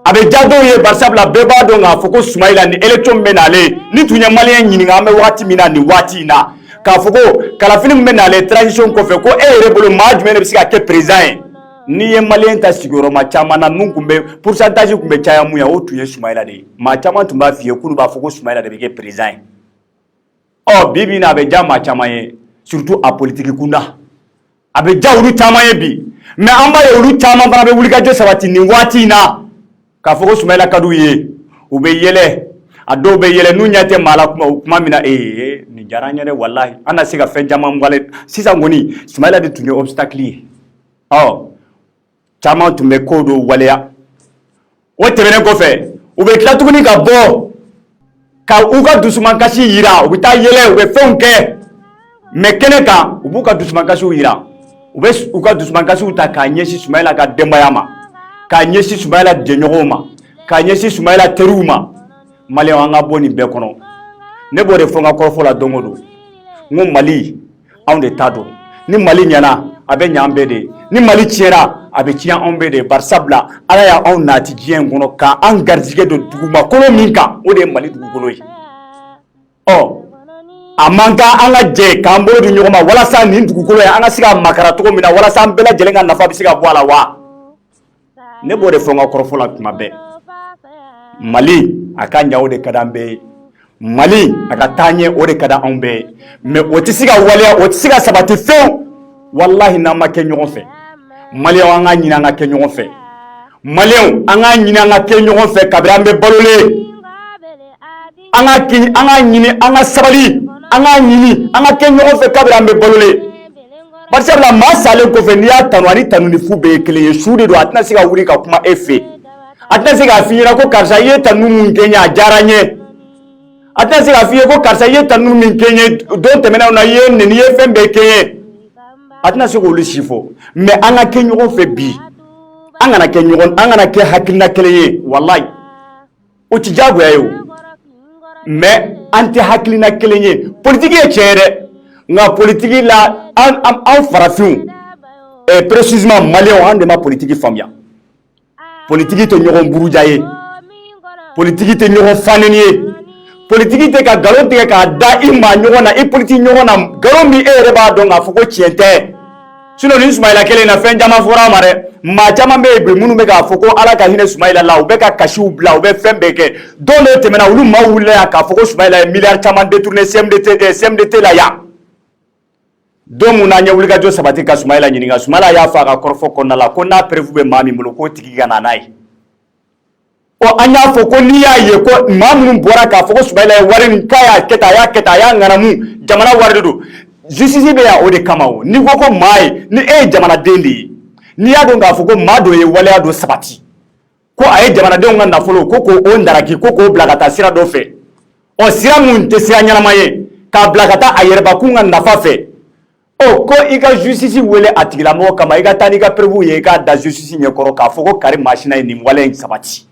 a bɛ diya dɔw ye barisabula bɛɛ b'a dɔn k'a fɔ ko Sumayila ni élection bɛ nale ni tun ye maliyɛn ɲininka an bɛ waati min na nin waati in na k'a fɔ ko kalafili min bɛ nale transition kɔfɛ ko e yɛrɛ bolo maa jumɛn de bɛ se ka kɛ président ye n'i ye maliyɛn ta sigiyɔrɔma caman na mun tun bɛ pourcentage tun bɛ caya mun ye o tun ye Sumayila de ye maa caman tun b'a f'i ye k'olu b'a fɔ ko Sumayila de bɛ kɛ président ye bi bi in na a bɛ diya maa caman ye surtout a politique kunda a bɛ diya olu caman ye bi mais an b'a ye olu caman fana bɛ wulikajɔ sabati nin waati in na k'a fɔ ko Sumayila ka d'u ye u bɛ yɛlɛ a dɔw bɛ yɛlɛ n'u ɲɛ tɛ maa la kuma min na nin diyara an ye dɛ walahi an na se ka fɛn caman wale sisan kɔni Sumayila de tun ye obstacle ye caman tun bɛ ko dɔw waleya o tɛmɛnen kɔfɛ u bɛ tila tuguni ka bɔ ka u ka dusumankasi yira u bɛ taa yɛlɛ u bɛ fɛnw kɛ mais kɛnɛ kan u b'u ka dusumankasiw yira u bɛ u ka dusumankasiw ta k'a ɲɛsin Sumayila ka denbaya ma k'a ɲɛsin Sumayila jɛɲɔgɔnw ma k'a ɲɛsin Sumayila teriw ma maliyɛnw an ka bɔ nin bɛɛ kɔnɔ ne b'o de fɔ n ka kɔrɔfɔ la don o don n ko Mali anw de ta don ni Mali ɲɛna a bɛ ɲɛ an bɛɛ de ni Mali tiɲɛna a bɛ tiɲɛ anw bɛɛ de barisabula Ala y'anw nati diɲɛ in kɔnɔ k'an garijɛgɛ don dugumakolo min kan o de ye Mali dugukolo ye a man kan an ka jɛ k'an bolo di ɲɔgɔn ma walasa nin dugukolo ye an ka se ka makara cogo min na walasa an bɛɛ lajɛlen ka nafa bɛ se ka bɔ a la wa ne b'o de fɔ n ka kɔrɔfɔ la tuma bɛɛ Mali a ka ɲɛ o de ka di an bɛɛ ye Mali a ka taa ɲɛ o de ka di anw bɛɛ ye mais o tɛ se ka waleya o tɛ se ka sabati fewu walahi n'an ma kɛ ɲɔgɔn fɛ maliyɛnw an ka ɲini an ka kɛ ɲɔgɔn fɛ maliyɛnw an ka ɲini an ka kɛ ɲɔgɔn fɛ kabini an bɛ balolen an ka ɲini an ka sabali an ka ɲini an ka kɛ ɲɔgɔn fɛ kabini an bɛ balolen barisabula maa salen kɔfɛ n'i y'a tanu ani tanu ni fu bɛɛ ye kelen ye su de don a tɛna se ka wuli ka kuma e fɛ a tɛna se k'a f'i ɲɛna ko karisa i ye tanu min kɛ n ye a diyara n ye a tɛna se k'a f'i ye ko karisa i ye tanu min kɛ n ye don tɛmɛnenw na i ye nin i ye fɛn bɛɛ kɛ n ye a tɛna se k'olu si fɔ mais an ka kɛ ɲɔgɔn fɛ bi an kana kɛ hakilina kelen ye walahi o tɛ diyagoya ye o mais an tɛ hakilina kelen ye politique ye tiɲɛ ye dɛ nka politique la an farafinw précisément maliyɛnw an de ma politique faamuya politique tɛ ɲɔgɔn buruja ye politique tɛ ɲɔgɔn fanɛni ye politique tɛ ka nkalon tigɛ k'a da i ma ɲɔgɔn na i politique ɲɔgɔn na nkalon min e yɛrɛ b'a dɔn k'a fɔ ko tiɲɛ tɛ sinon ni Sumayila kelen na fɛn caman fɔra a ma dɛ maa caman bɛ yen bi minnu bɛ k'a fɔ ko Ala ka hinɛ Sumayila la u bɛ ka kasiw bila u bɛ fɛn bɛɛ kɛ don dɔ tɛmɛna olu maa wulila yan k'a fɔ ko Sumayila ye miliyari caman détourné CMDT la yan don mun na an ye wulikajɔ sabati ka Sumayila ɲininka Sumayila y'a fɔ a ka kɔrɔfɔ kɔnɔna la ko n'a preuve bɛ maa min bolo k'o tigi ka na n'a ye an y'a fɔ ko n'i y'a ye ko maa minnu bɔra k'a fɔ ko Sumayila ye wari min k'a y'a kɛ tan a y'a kɛ tan a y'a ŋanamu jamana wari de don justice bɛ yan o de kama o n'i ko ko maa ye ni e ye jamanaden de ye n'i y'a dɔn k'a fɔ ko maa dɔ ye waleya dɔ sabati ko a ye jamanadenw ka nafolo ko k'o ndaraki ko k'o bila ka taa sira dɔ fɛ sira mun tɛ sira ɲɛnama ye k'a bila ka taa a yɛrɛbakun ka nafa fɛ o ko i ka justice wele a tigilamɔgɔ kama i ka taa n'i ka preuve ye i k'a da justice ɲɛkɔrɔ k'a fɔ ko Karim Masina ye nin wale in sabati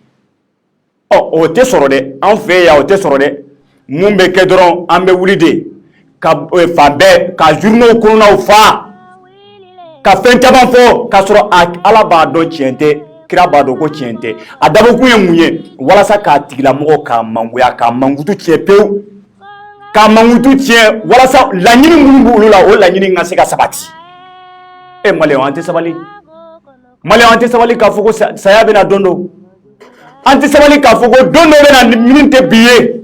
o tɛ sɔrɔ dɛ an fɛ yan o tɛ sɔrɔ dɛ mun bɛ kɛ dɔrɔn an bɛ wuli de ka fan bɛɛ ka journaux kɔnɔnaw fa ka fɛn caman fɔ k'a sɔrɔ Ala b'a dɔn tiɲɛ tɛ kira b'a dɔn ko tiɲɛ tɛ a dabɔkun ye mun ye walasa k'a tigilamɔgɔ k'a mangoya k'a mankutu tiɲɛ pewu k'a mankutu tiɲɛ walasa laɲini minnu b'olu la o laɲini ka se ka sabati maliyɛnw an tɛ sabali maliyɛnw an tɛ sabali k'a fɔ ko saya bɛna don dɔ an tɛ sabali k'a fɔ ko don dɔ bɛna min tɛ bi ye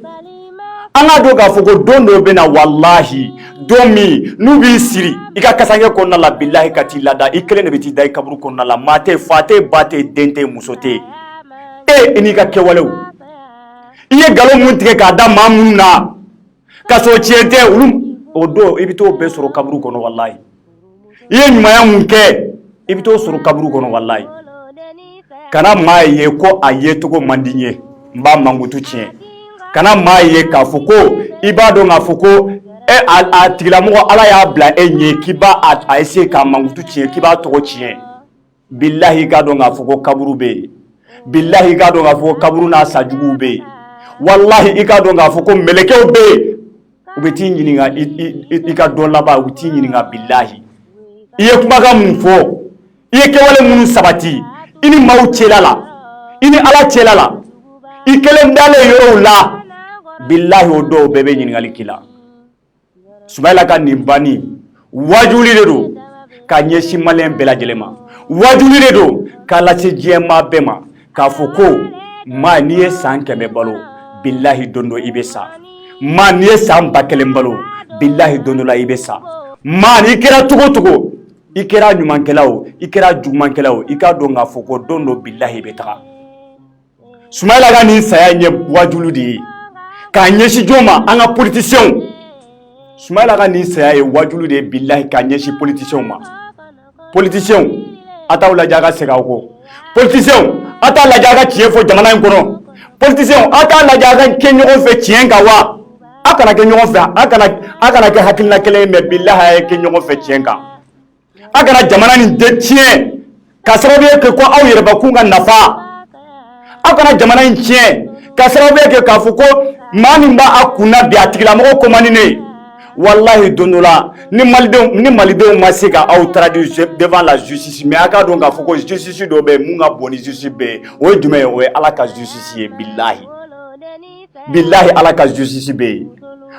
an k'a dɔn k'a fɔ ko don dɔ bɛna walahi don min n'u b'i siri i ka kasange kɔnɔna la bilahi ka t'i lada i kelen de bɛ t'i da i kaburu kɔnɔna la maa tɛ fa tɛ ba tɛ den tɛ muso tɛ i n'i ka kɛwalew i ye nkalon mun tigɛ k'a da maa minnu na ka sɔrɔ tiɲɛ tɛ olu o don i bɛ t'o bɛɛ sɔrɔ kaburu kɔnɔ walahi i ye ɲumanya mun kɛ i bɛ t'o sɔrɔ kaburu kɔnɔ walahi kana maa ye ko a ye cogo man di n ye n b'a mankutu tiɲɛ kana maa ye k'a fɔ ko i b'a dɔn k'a fɔ ko a tigilamɔgɔ Ala y'a bila e ɲɛ k'i b'a essayer k'a mankutu tiɲɛ k'i b'a tɔgɔ tiɲɛ bilahi i k'a dɔn k'a fɔ ko kaburu bɛ yen bilahi i k'a dɔn k'a fɔ ko kaburu n'a sajuguw bɛ yen wallahi i k'a dɔn k'a fɔ ko mɛlɛkɛw bɛ yen u bɛ t'i ɲininka i ka dɔn laban u bɛ t'i ɲininka bilahi i ye kumakan mun fɔ i ye kɛwale minnu sabati i ni maaw cɛla la i ni Ala cɛla la i kelen dalen yɔrɔw la bilahi o dɔw bɛɛ bɛ ɲininkali k'i la Sumayila ka nin banni wajuli de don ka ɲɛsin maliyɛn bɛɛ lajɛlen ma wajuli de don k'a lase diɲɛmaa bɛɛ ma k'a fɔ ko maa n'i ye san 100 balo bilahi don dɔ i bɛ sa maa n'i ye san 1000 balo bilahi don dɔ la i bɛ sa maa n'i kɛra cogo cogo i kɛra ɲumankɛla o i kɛra jugumankɛla o i k'a dɔn k'a fɔ ko don dɔ bilahi i bɛ taga Sumayila ka nin saya ɲɛ wajulu de ye k'a ɲɛsin jɔn ma an ka politiciens Sumayila ka nin saya ye wajulu de ye bilahi k'a ɲɛsin politiciens ma politiciens a t'aw lajɛ a ka segin aw kɔ politiciens a t'a lajɛ a ka tiɲɛ fɔ jamana in kɔnɔ politiciens a t'a lajɛ a ka kɛ ɲɔgɔn fɛ tiɲɛ kan wa a kana kɛ ɲɔgɔn fɛ a kana kɛ hakilina kelen ye mais bilahi a ye kɛ ɲɔgɔn fɛ tiɲɛ kan a kana jamana nin de tiɲɛ ka sababu ye kɛ ko aw yɛrɛbakun ka nafa aw kana jamana in tiɲɛ ka sababu ye kɛ k'a fɔ ko maa min b'a kunna bi a tigilamɔgɔ ko man di ne wallahi don dɔ la ni malidenw ma se ka aw traduire devant la justice mais a k'a dɔn k'a fɔ ko justice dɔ bɛ yen mun ka bon ni justice bɛɛ ye o ye jumɛn ye o ye Ala ka justice ye bilahi bilahi Ala ka justice bɛ yen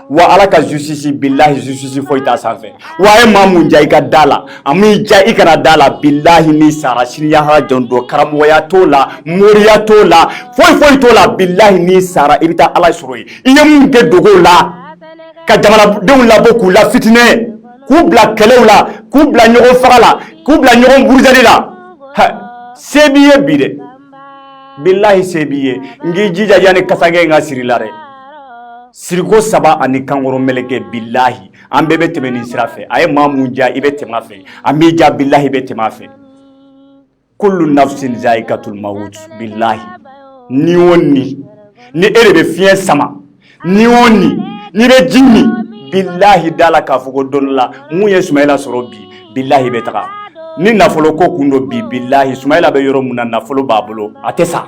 wa Ala ka justice bilahi justice foyi t'a sanfɛ wa a ye maa mun ja i ka da la a m'i ja i kana da la bilahi n'i sara siniɲɛsira jɔn don karamɔgɔya t'o la moriya t'o la foyi t'o la bilahi n'i sara i bɛ taa Ala sɔrɔ yen i ye mun kɛ dogo la ka jamanadenw labɔ k'u la fitinɛ k'u bila kɛlɛw la k'u bila ɲɔgɔn faga la k'u bila ɲɔgɔn buruzali la se b'i ye bi dɛ bilahi se b'i ye n k'i jija yanni kasange in ka siri la dɛ siriko 3 ani kankɔrɔ mɛlɛkɛ bilahi an bɛɛ bɛ tɛmɛ nin sira fɛ a ye maa mun ja i bɛ tɛmɛ a fɛ a m'i ja bilahi i bɛ tɛmɛ a fɛ kullu nafsin zaikatul maut bilahi ni o ni e de bɛ fiɲɛ sama ni o ni n'i bɛ ji min bilahi dala k'a fɔ ko don dɔ la mun ye Sumayila sɔrɔ bi bilahi bɛ taga ni nafolo ko kun do bi bilahi Sumayila bɛ yɔrɔ min na nafolo b'a bolo a tɛ sa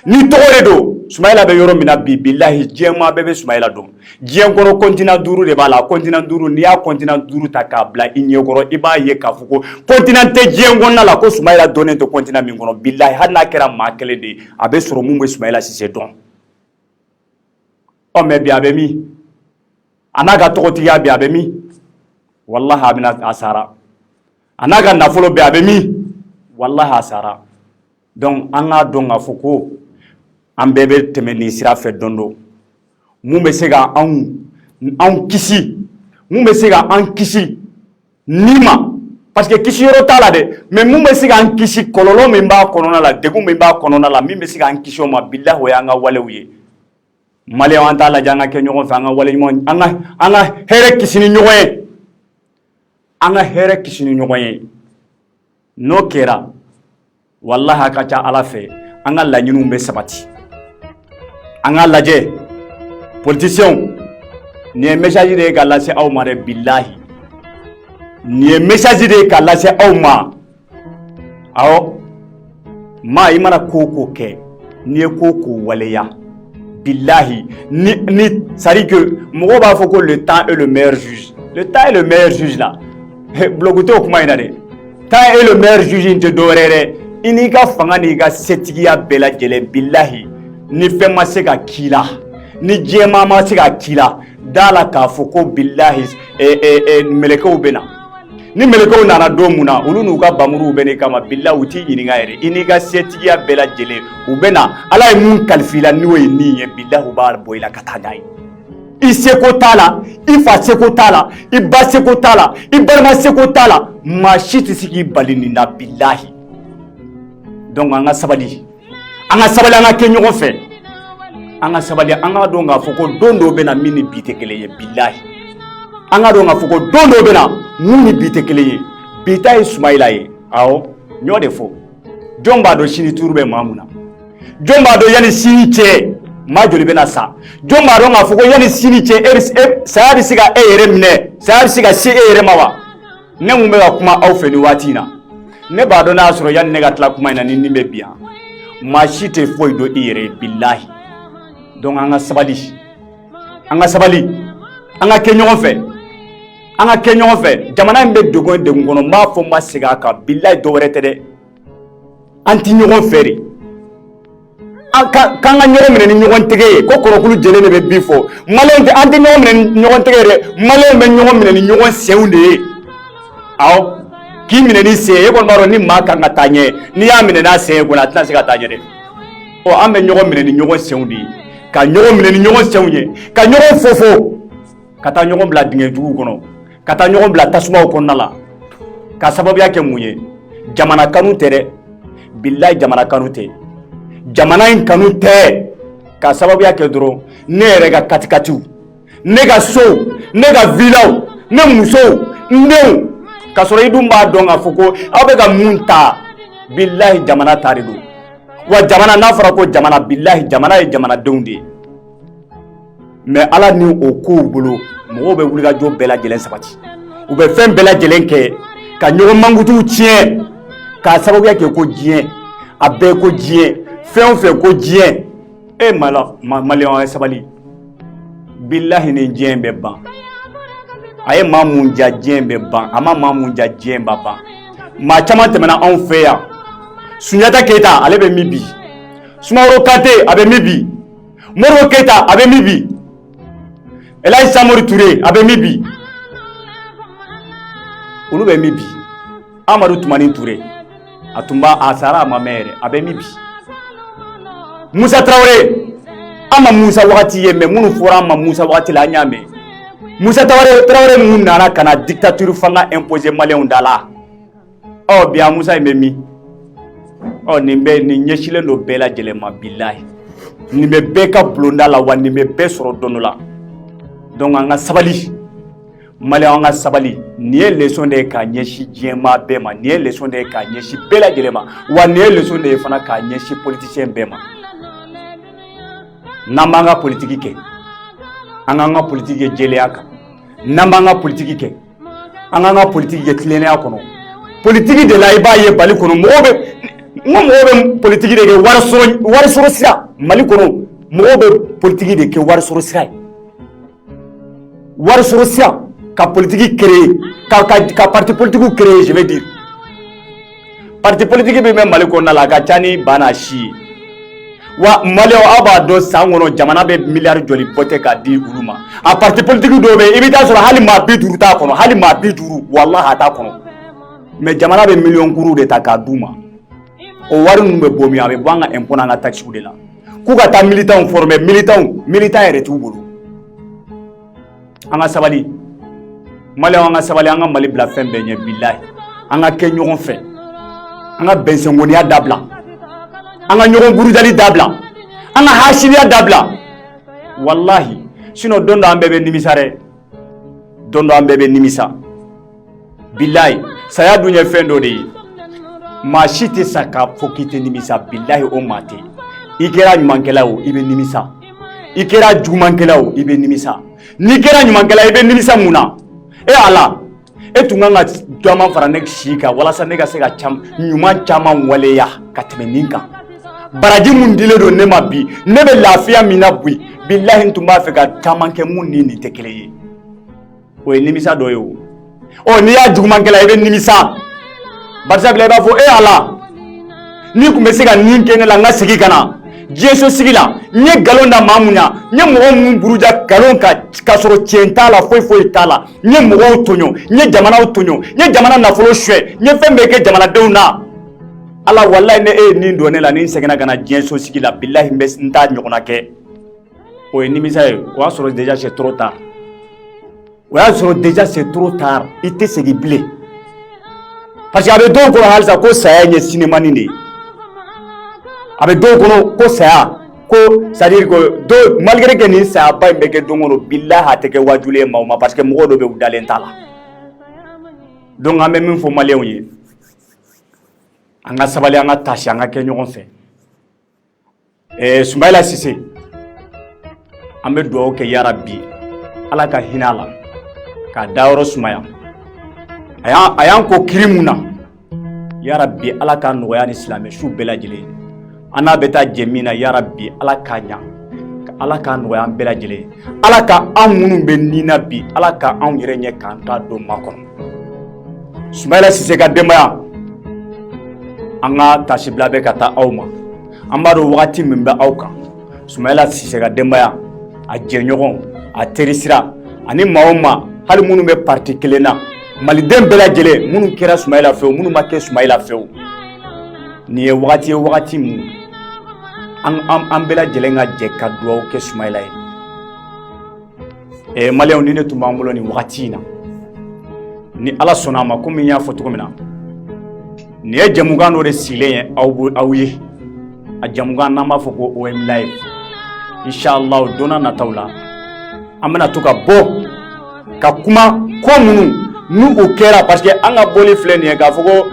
ni tɔgɔ de don Sumayila bɛ yɔrɔ min na bi bilahi diɲɛmaa bɛɛ bɛ Sumayila dɔn diɲɛ kɔnɔ continent 5 de b'a la continent 5 n'i y'a continent 5 ta k'a bila i ɲɛkɔrɔ i b'a ye k'a fɔ ko continent tɛ diɲɛ kɔnɔna la ko Sumayila dɔnnen tɛ continent min kɔnɔ bilahi hali n'a kɛra maa kelen de ye a bɛ sɔrɔ mun bɛ Sumayila Sise dɔn mais bi a bɛ min a n'a ka tɔgɔtigiya bi a bɛ min wallahi a bɛna a sara a n'a ka nafolo bi a bɛ min wallahi a sara donc an k'a dɔn k'a fɔ ko an bɛɛ bɛ tɛmɛ nin sira fɛ don dɔ mun bɛ se ka anw kisi mun bɛ se ka an kisi ni ma parce que kisi yɔrɔ t'a la dɛ mais mun bɛ se k'an kisi kɔlɔlɔ min b'a kɔnɔna la degun min b'a kɔnɔna la min bɛ se k'an kisi o ma bilahi o y'an ka walew ye maliyɛnw an t'a lajɛ an ka kɛ ɲɔgɔn fɛ an ka wale ɲuman an ka hɛrɛ kisi ni ɲɔgɔn ye an ka hɛrɛ kisi ni ɲɔgɔn ye n'o kɛra wallahi a ka ca Ala fɛ an ka laɲiniw bɛ sabati an ka lajɛ politiciens nin ye message de ye ka lase aw ma dɛ bilahi nin ye message de ka lase aw ma awɔ maa i mana ko ko kɛ n'i ye ko ko waleya billahi ni c'est-à-dire que mɔgɔw b'a fɔ ko le temps est le meilleur juge. Le temps est le meilleur juge là. Bloguté o kuma in na dɛ. Temps est le meilleur juge in tɛ dɔwɛrɛ dɛ. I n'i ka fanga n'i ka setigiya bɛɛ lajɛlen billahi ni fɛn ma se ka k'i la ni diɲɛmaa ma se ka k'i la da la k'a fɔ ko billahi mɛlɛkɛw bɛ na. Ni mɛlɛkɛw nana don mun na olu n'u ka bamuruw bɛ ne kama billahi u t'i ɲininka yɛrɛ i n'i ka setigiya bɛɛ lajɛlen u bɛ na ala ye mun kalifa i la n'o ye nin ye billahi u b'a bɔ i la ka taa n'a ye. I seko t'a la i fa seko t'a la i ba seko t'a la i balima seko t'a la maa si tɛ se k'i bali nin na billahi. Donc an ka sabali an ka kɛ ɲɔgɔn fɛ an ka sabali an ka dɔn k'a fɔ ko don dɔw bɛ na min ni bi tɛ kelen ye billahi. An ka dɔn k'a fɔ ko don dɔw bɛ na mun ni bi tɛ kelen ye bi ta ye Sumayila ye awɔ n y'o de fɔ jɔn b'a dɔn sini tuuru bɛ maa mun na jɔn b'a dɔn yanni sini cɛ maa joli bɛ na sa jɔn b'a dɔn k'a fɔ ko yanni sini cɛ saya bɛ se ka e yɛrɛ minɛ saya bɛ se ka se e yɛrɛ ma wa ne mun bɛ ka kuma aw fɛ nin waati in na ne b'a dɔn n'a y'a sɔrɔ yanni ne ka tila kuma in na ni nin bɛ bi yan maa si tɛ foyi dɔn i yɛrɛ ye billahi. Donc an ka sabali an ka kɛ ɲɔgɔn fɛ an ka kɛ ɲɔgɔn fɛ jamana in bɛ degun kɔnɔ n b'a fɔ n ma segin a kan billahi dɔ wɛrɛ tɛ dɛ an ti ɲɔgɔn fɛ de k'an ka ɲɔgɔn minɛ ni ɲɔgɔn tɛgɛ ye ko kɔrɔkulu jɛlen de bɛ bi fɔ maliyɛnw an tɛ ɲɔgɔn minɛ ni ɲɔgɔn tɛgɛ ye dɛ maliyɛnw bɛ ɲɔgɔn minɛ ni ɲɔgɔn senw de ye awɔ k'i minɛ ni sen ye e kɔni b'a dɔn ni maa kan ka taa ɲɛ n'i y'a minɛ n'a sen ye kɔni a tɛna se ka taa ɲɛ dɛ an bɛ ɲɔgɔn minɛ ni ɲɔgɔn senw de ye ka ɲɔgɔn minɛ ni ɲɔgɔn senw ye ka ɲɔgɔn fofo ka taa ɲɔgɔn bila dingɛ juguw kɔnɔ ka taa ɲɔgɔn bila tasumaw kɔnɔna la ka sababuya kɛ mun ye jamana kanu tɛ dɛ billahi jamana kanu tɛ jamana in kanu tɛ ka sababuya kɛ dɔrɔn ne yɛrɛ ka katikatiw ne ka sow ne ka villaw ne musow n denw ka sɔrɔ i dun b'a dɔn k'a fɔ ko aw bɛ ka mun ta billahi jamana ta de don wa jamana n'a fɔra ko jamana billahi jamana ye jamanadenw de ye mais ala ni o kow bolo mɔgɔw bɛ wulikajɔ bɛɛ lajɛlen sabati u bɛ fɛn bɛɛ lajɛlen kɛ ka ɲɔgɔn mankutuw tiɲɛ k'a sababuya kɛ ko diɲɛ a bɛɛ ko diɲɛ fɛn o fɛn ko diɲɛ maliyɛnw ye sabali billahi nin diɲɛ bɛ ban a ye maa mun ja diɲɛ bɛ ban a ma maa mun ja diɲɛ ba ban maa caman tɛmɛna anw fɛ yan Sunjata Keyita ale bɛ min bi Sumaworo Kante a bɛ min bi Modibo Keyita a bɛ min bi Elhaji Samori Ture a bɛ min bi olu bɛ min bi Amadu Tumani Ture a sara a ma mɛn yɛrɛ a bɛ min bi Musa Tarawele an ma Musa wagati ye mais minnu fɔra an ma Musa wagati la an y'a mɛn Musa Tarawele minnu nana ka na dictature fanga imposer maliyɛnw da la bi a Musa in bɛ min nin ɲɛsilen don bɛɛ lajɛlen ma billahi nin bɛ bɛɛ ka bulonda la wa nin bɛ bɛɛ sɔrɔ don dɔ la donc an ka sabali maliyɛnw an ka sabali nin ye leçon de ye k'a ɲɛsin diɲɛmaa bɛɛ ma nin ye leçon de ye k'a ɲɛsin bɛɛ lajɛlen ma wa nin ye leçon de ye fana k'a ɲɛsin politicien bɛɛ ma n'an b'an ka politiki kɛ an k'an ka politiki kɛ jɛlenya kan n'an b'an ka politiki kɛ an k'an ka politiki kɛ tilennenya kɔnɔ politiki de la i b'a ye Mali kɔnɔ mɔgɔw bɛ politiki de kɛ wari sɔrɔ sira Mali kɔnɔ mɔgɔw bɛ politiki de kɛ wari sɔrɔ sira ye wari sɔrɔ sira ka politiki créer ka parti politikiw créer je veux dire parti politiki bɛ mɛn Mali kɔnɔna la a ka ca ni ba n'a si ye wa maliyɛnw aw b'a dɔn san kɔnɔ jamana bɛ miliyari joli bɔtɛ k'a di olu ma a parti politiki dɔw bɛ yen i bɛ taa sɔrɔ hali maa 50 t'a kɔnɔ hali maa 50 walahi a t'a kɔnɔ mais jamana bɛ miliyɔn kuruw de ta k'a d'u ma o wari ninnu bɛ bɔ min a bɛ bɔ an ka impôt n'an ka taxes de la k'u ka taa militants former militant yɛrɛ t'u bolo an ka sabali maliyɛnw an ka sabali an ka Mali bila fɛn bɛɛ ɲɛ billahi an ka kɛ ɲɔgɔn fɛ an ka bɛnsɛngoniya dabila an ka ɲɔgɔn burujali dabila an ka hasiniya dabila wallahi sinon don dɔ an bɛɛ bɛ nimisa dɛ don dɔ an bɛɛ bɛ nimisa billahi saya dun ye fɛn dɔ de ye maa si tɛ sa k'a fɔ k'i tɛ nimisa billahi o maa tɛ i kɛra ɲumankɛla o i bɛ nimisa i kɛra jugumankɛla o i bɛ nimisa n'i kɛra ɲumankɛla i bɛ nimisa mun na Ala e tun kan ka dɔman fara ne si kan walasa ne ka se ka ɲuman caman waleya ka tɛmɛ nin kan. Baraji mun dilen don ne ma bi ne bɛ lafiya min na bi billahi n tun b'a fɛ ka caman kɛ mun ni nin tɛ kelen ye. O ye nimisa dɔ ye o. N'i y'a juguman kɛla i bɛ nimisa. Barisa bila i b'a fɔ Ala n'i tun bɛ se ka nin kɛ ne la n ka segin ka na diɲɛ so sigi la n ye nkalon da maa mun na n ye mɔgɔ minnu buruja nkalon kan k'a sɔrɔ tiɲɛ t'a la foyi t'a la n ye mɔgɔw tɔɲɔ n ye jamanaw tɔɲɔ n ye jamana nafolo suɲɛ n ye fɛn bɛɛ kɛ jamanadenw na. Ala wallahi ne e ye nin don ne la ni n seginna ka na diɲɛ so sigi la billahi n t'a ɲɔgɔnna kɛ. O ye nimisa ye o y'a sɔrɔ déjà c'est trop tard. O y'a sɔrɔ déjà c'est trop tard i tɛ segin bilen. Parce que a bɛ dɔw kɔnɔ halisa ko saya ye sinemani de ye. A bɛ dɔw kɔnɔ ko saya ko c'est à dire que malgré que nin saya ba in bɛ kɛ don o don billahi a tɛ kɛ wajulu ye maaw ma parce que mɔgɔ dɔw bɛ u dalen t'a la. Donc an bɛ min fɔ maliyɛnw ye an ka sabali an ka tasi an ka kɛ ɲɔgɔn fɛ. Soumaïla Cissé an bɛ dugawu kɛ ya Rabbi Ala ka hinɛ a la k'a dayɔrɔ sumaya. A y'an ko kiri mun na ya Rabbi Ala ka nɔgɔya ni silamɛ su bɛɛ lajɛlen. An n'a bɛ taa jɛ min na ya Rabbi Ala k'a ɲa Ala k'a nɔgɔya an bɛɛ lajɛlen. Ala ka an minnu bɛ nin na bi Ala ka anw yɛrɛ ɲɛ k'an ta don makɔnɔ. Soumaïla Cissé ka denbaya an ka tasibila bɛ ka taa aw ma. An b'a dɔn wagati min bɛ aw kan. Soumaïla Cissé ka denbaya a jɛɲɔgɔn a terisira ani maa o maa hali minnu bɛ parti kelen na maliden bɛɛ lajɛlen minnu kɛra Soumaïla fɛ o minnu ma kɛ Soumaïla fɛ o. Nin ye wagati min an bɛɛ lajɛlen ka jɛ ka dugawu kɛ Soumaïla ye. Maliyɛnw ni ne tun b'an bolo nin wagati in na ni Ala sɔnna a ma komi n y'a fɔ cogo min na nin ye jɛmukan dɔ de sigilen ye aw ye. A jɛmukan n'an b'a fɔ ko OM Live. Inshallah donna nataw la an bɛna to ka bɔ ka kuma ko minnu n'u o kɛra parce que an ka bɔli filɛ nin ye k'a fɔ ko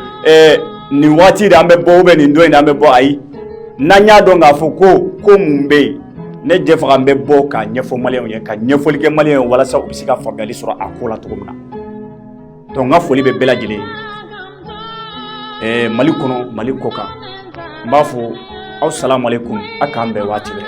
nin waati de an bɛ bɔ ou nin don in de an bɛ bɔ ayi n'an y'a dɔn k'a fɔ ko mun bɛ yen ne jɛ fɔ an bɛ bɔ ka ɲɛfɔ maliyɛnw ye ka ɲɛfɔli kɛ maliyɛnw ye walasa u bɛ se ka faamuyali sɔrɔ a ko la cogo min na. Donc n ka foli bɛ bɛɛ lajɛlen ye. Mali kɔnɔ Mali kɔ kan n b'a fɔ aw salamu aleykum a k'an bɛn waati bɛɛ.